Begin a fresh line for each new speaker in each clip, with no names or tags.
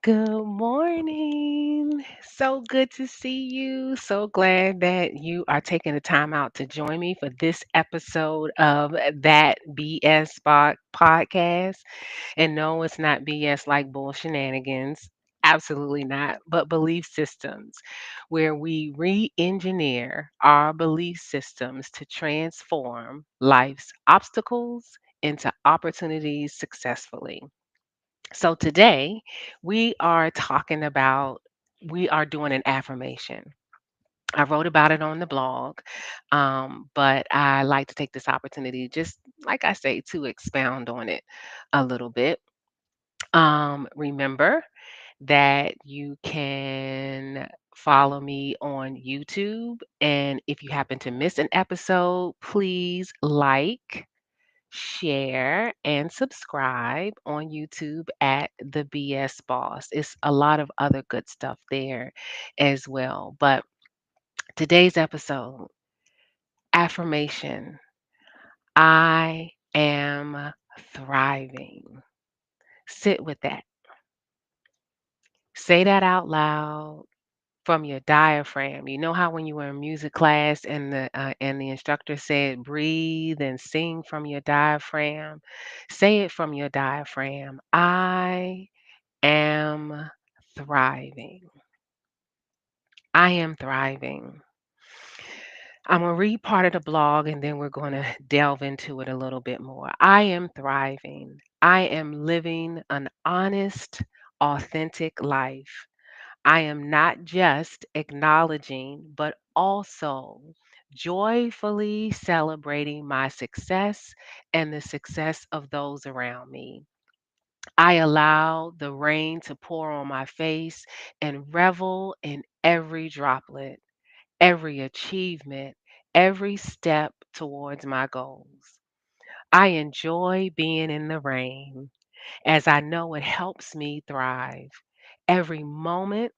Good morning. So good to see you. So glad that you are taking the time out to join me for this episode of that podcast. And no, it's not BS like bull shenanigans. Absolutely not, but belief systems, where we re engineer our belief systems to transform life's obstacles into opportunities successfully. So today we are doing an affirmation. I wrote about it on the blog, but I like to take this opportunity, just like I say, to expound on it a little bit. Remember that you can follow me on YouTube. And if you happen to miss an episode, please like, share, and subscribe on YouTube at the BS Boss. It's a lot of other good stuff there as well. But today's episode, affirmation, I am thriving. Sit with that. Say that out loud from your diaphragm. You know how when you were in music class and the instructor said breathe and sing from your diaphragm. Say it from your diaphragm. I am thriving. I am thriving. I'm going to read part of the blog and then we're going to delve into it a little bit more. I am thriving. I am living an honest, authentic life. I am not just acknowledging, but also joyfully celebrating my success and the success of those around me. I allow the rain to pour on my face and revel in every droplet, every achievement, every step towards my goals. I enjoy being in the rain as I know it helps me thrive. Every moment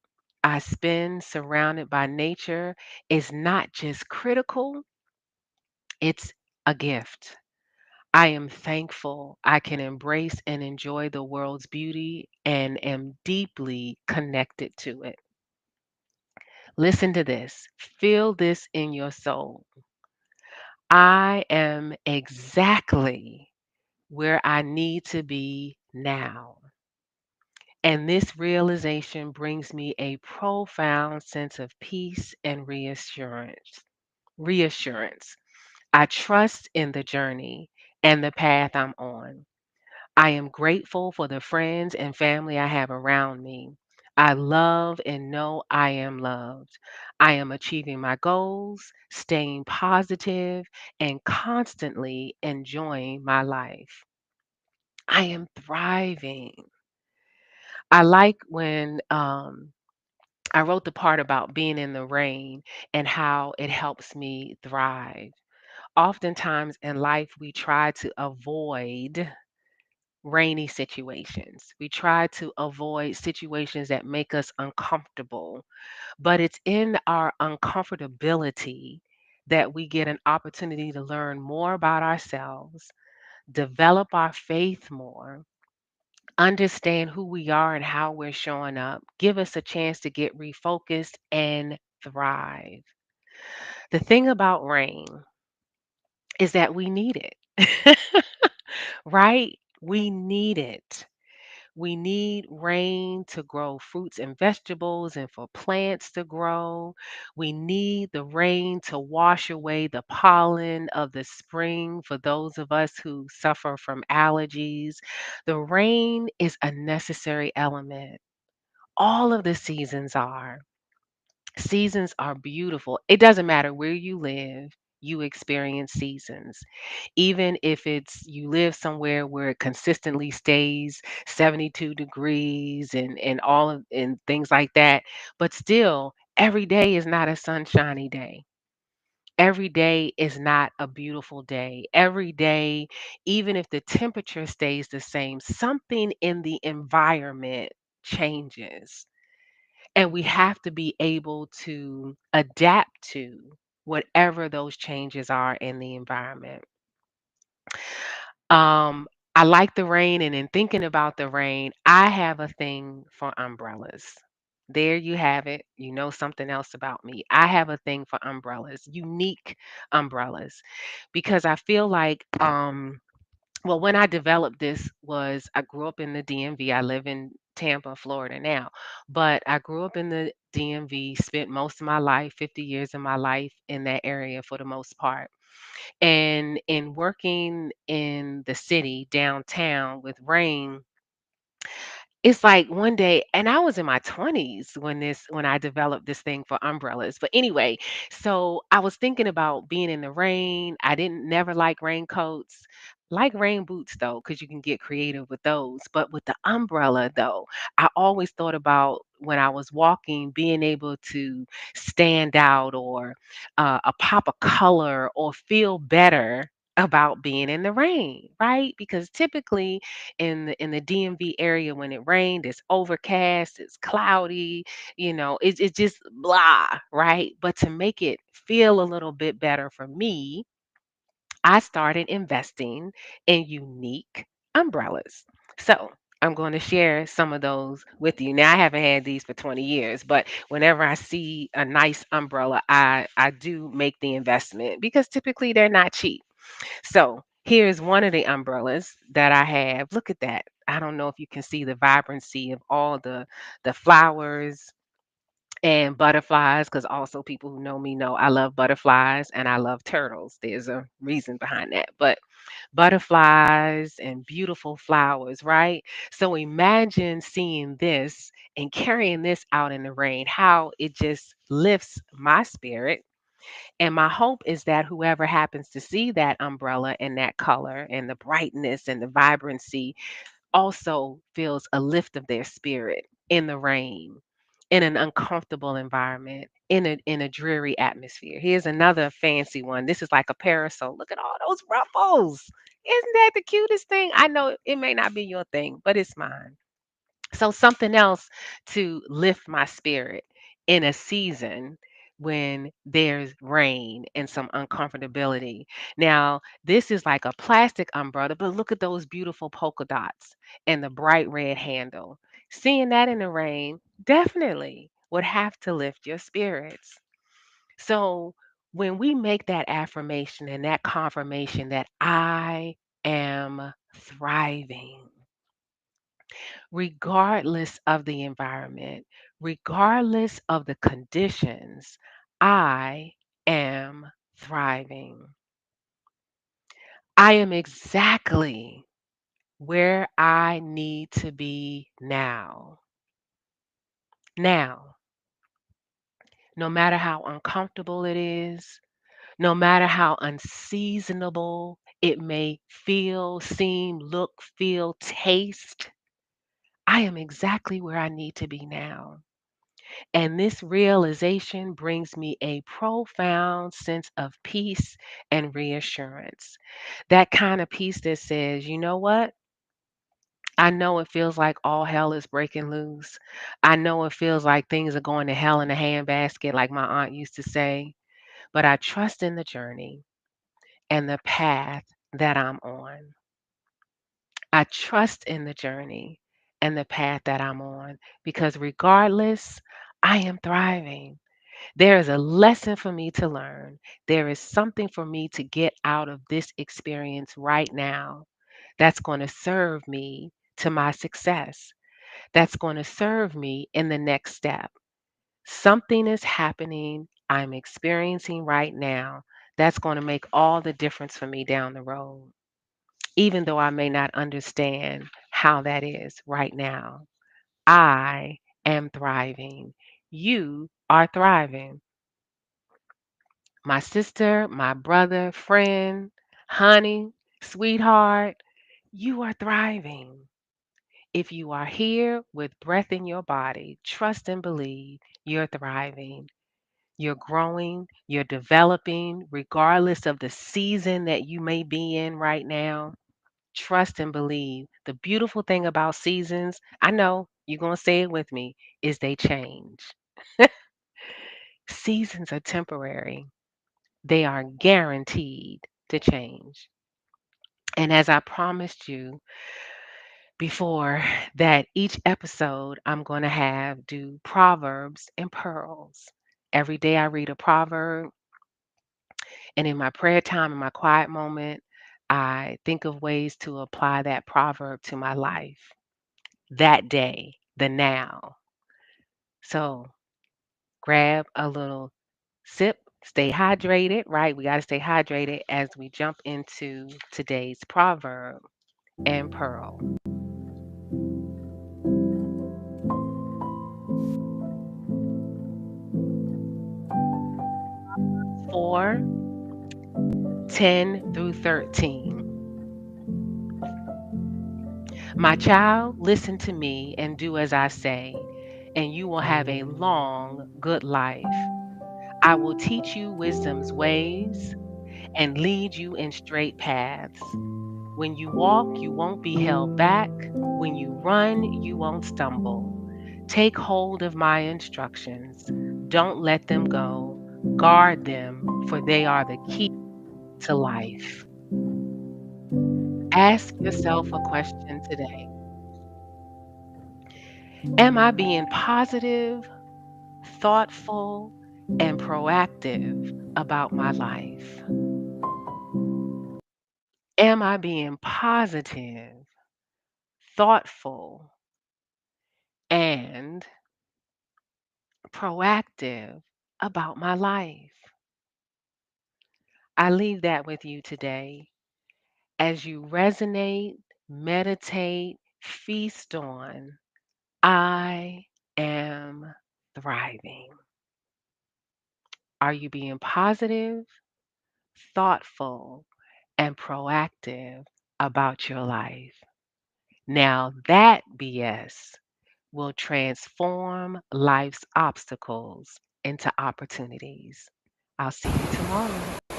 I spend surrounded by nature is not just critical, it's a gift. I am thankful I can embrace and enjoy the world's beauty and am deeply connected to it. Listen to this. Feel this in your soul. I am exactly where I need to be now. And this realization brings me a profound sense of peace and reassurance. Reassurance. I trust in the journey and the path I'm on. I am grateful for the friends and family I have around me. I love and know I am loved. I am achieving my goals, staying positive, and constantly enjoying my life. I am thriving. I like when I wrote the part about being in the rain and how it helps me thrive. Oftentimes in life, we try to avoid rainy situations. We try to avoid situations that make us uncomfortable, but it's in our uncomfortability that we get an opportunity to learn more about ourselves, develop our faith more, understand who we are and how we're showing up, give us a chance to get refocused and thrive. The thing about rain is that we need it, right? We need it. We need rain to grow fruits and vegetables and for plants to grow. We need the rain to wash away the pollen of the spring for those of us who suffer from allergies. The rain is a necessary element. All of the seasons are. Seasons are beautiful. It doesn't matter where you live, you experience seasons. Even if it's you live somewhere where it consistently stays 72 degrees and all of and things like that, but still every day is not a sunshiny day. Every day is not a beautiful day. Every day, even if the temperature stays the same, something in the environment changes. And we have to be able to adapt to whatever those changes are in the environment. Um, I like the rain, and in thinking about the rain, I have a thing for umbrellas. There you have it. You know something else about me. I have a thing for umbrellas, unique umbrellas, because I feel like well, when I developed this was I grew up in the DMV. I live in Tampa, Florida now, but I grew up in the DMV, spent most of my life, 50 years of my life in that area for the most part. And in working in the city downtown with rain, it's like one day, and I was in my 20s when I developed this thing for umbrellas. But anyway, so I was thinking about being in the rain. I didn't never like raincoats. Like rain boots though, because you can get creative with those. But with the umbrella though, I always thought about when I was walking, being able to stand out or a pop of color or feel better about being in the rain, right? Because typically in the DMV area when it rained, it's overcast, it's cloudy, it's just blah, right? But to make it feel a little bit better for me, I started investing in unique umbrellas. So I'm going to share some of those with you. Now I haven't had these for 20 years, but whenever I see a nice umbrella, I do make the investment because typically they're not cheap. So here's one of the umbrellas that I have. Look at that. I don't know if you can see the vibrancy of all the flowers and butterflies, because also people who know me know I love butterflies and I love turtles. There's a reason behind that. But butterflies and beautiful flowers, right? So imagine seeing this and carrying this out in the rain, how it just lifts my spirit. And my hope is that whoever happens to see that umbrella and that color and the brightness and the vibrancy also feels a lift of their spirit in the rain, in an uncomfortable environment, in a dreary atmosphere. Here's another fancy one. This is like a parasol. Look at all those ruffles. Isn't that the cutest thing? I know it may not be your thing, but it's mine. So something else to lift my spirit in a season when there's rain and some uncomfortability. Now, this is like a plastic umbrella, but look at those beautiful polka dots and the bright red handle. Seeing that in the rain definitely would have to lift your spirits. So, when we make that affirmation and that confirmation that I am thriving, regardless of the environment, regardless of the conditions, I am thriving. I am exactly where I need to be now. Now, no matter how uncomfortable it is, no matter how unseasonable it may feel, seem, look, feel, taste, I am exactly where I need to be now. And this realization brings me a profound sense of peace and reassurance. That kind of peace that says, you know what? I know it feels like all hell is breaking loose. I know it feels like things are going to hell in a handbasket, like my aunt used to say. But I trust in the journey and the path that I'm on. I trust in the journey and the path that I'm on because regardless, I am thriving. There is a lesson for me to learn. There is something for me to get out of this experience right now that's going to serve me to my success, that's going to serve me in the next step. Something is happening, I'm experiencing right now that's going to make all the difference for me down the road, even though I may not understand how that is right now. I am thriving. You are thriving. My sister, my brother, friend, honey, sweetheart, you are thriving. If you are here with breath in your body, trust and believe you're thriving. You're growing, you're developing, regardless of the season that you may be in right now. Trust and believe. The beautiful thing about seasons, I know you're going to say it with me, is they change. Seasons are temporary, they are guaranteed to change. And as I promised you before, that each episode I'm going to have do proverbs and pearls. Every day I read a proverb, and in my prayer time, in my quiet moment, I think of ways to apply that proverb to my life that day, the now. So grab a little sip, stay hydrated, right? We got to stay hydrated as we jump into today's proverb and pearl. Four, 10 through 13. My child, listen to me and do as I say, and you will have a long, good life. I will teach you wisdom's ways and lead you in straight paths. When you walk, you won't be held back. When you run, you won't stumble. Take hold of my instructions. Don't let them go. Guard them, for they are the key to life. Ask yourself a question today. Am I being positive, thoughtful, and proactive about my life? Am I being positive, thoughtful, and proactive about my life? I leave that with you today as you resonate, meditate, feast on I am thriving. Are you being positive, thoughtful, and proactive about your life? Now, that BS will transform life's obstacles into opportunities. I'll see you tomorrow.